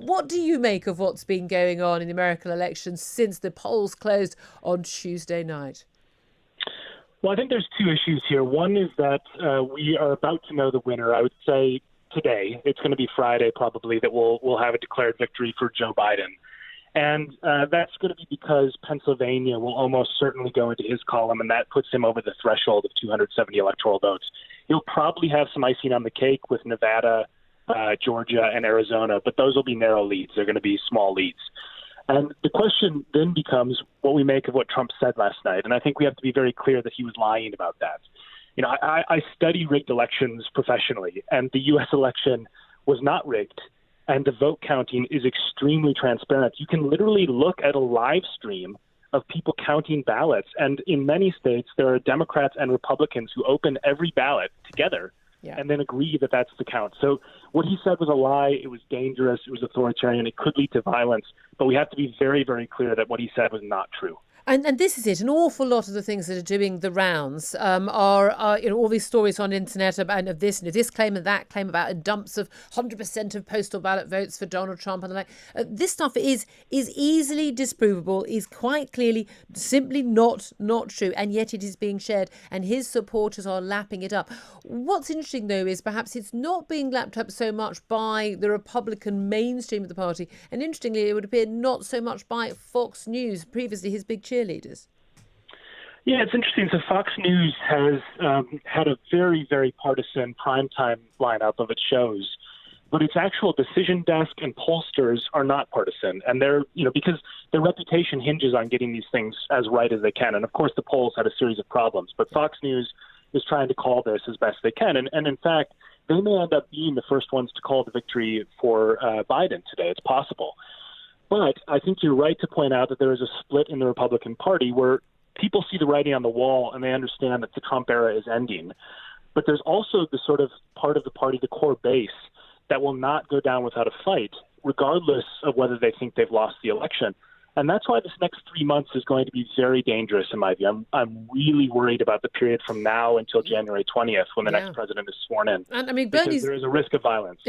What do you make of what's been going on in the American elections since the polls closed on Tuesday night? Well, I think there's two issues here. One is that we are about to know the winner. I would say today, it's going to be Friday probably, that we'll have a declared victory for Joe Biden. And that's going to be because Pennsylvania will almost certainly go into his column, and that puts him over the threshold of 270 electoral votes. He'll probably have some icing on the cake with Nevada, Georgia, and Arizona, but those will be narrow leads. They're going to be small leads. And the question then becomes what we make of what Trump said last night. And I think we have to be very clear that he was lying about that. You know, I study rigged elections professionally, and the U.S. election was not rigged, and the vote counting is extremely transparent. You can literally look at a live stream of people counting ballots, and in many states, there are Democrats and Republicans who open every ballot together and then agree that that's the count. So what he said was a lie. It was dangerous. It was authoritarian. It could lead to violence. But we have to be very, very clear that what he said was not true. And this is it. An awful lot of the things that are doing the rounds are all these stories on the internet about this claim and that claim about dumps of 100% of postal ballot votes for Donald Trump and the like. This stuff is easily disprovable, is quite clearly simply not true, and yet it is being shared, and his supporters are lapping it up. What's interesting, though, is perhaps it's not being lapped up so much by the Republican mainstream of the party, and interestingly, it would appear not so much by Fox News, previously his big cheerleaders. Yeah, it's interesting. So Fox News has had a very, very partisan primetime lineup of its shows, but its actual decision desk and pollsters are not partisan. And they're, because their reputation hinges on getting these things as right as they can. And of course, the polls had a series of problems, but Fox News is trying to call this as best they can. And in fact, they may end up being the first ones to call the victory for Biden today. It's possible. But I think you're right to point out that there is a split in the Republican Party where people see the writing on the wall and they understand that the Trump era is ending. But there's also the sort of part of the party, the core base, that will not go down without a fight, regardless of whether they think they've lost the election. And that's why this next 3 months is going to be very dangerous, in my view. I'm really worried about the period from now until January 20th, when the next president is sworn in. And I mean, because there is a risk of violence.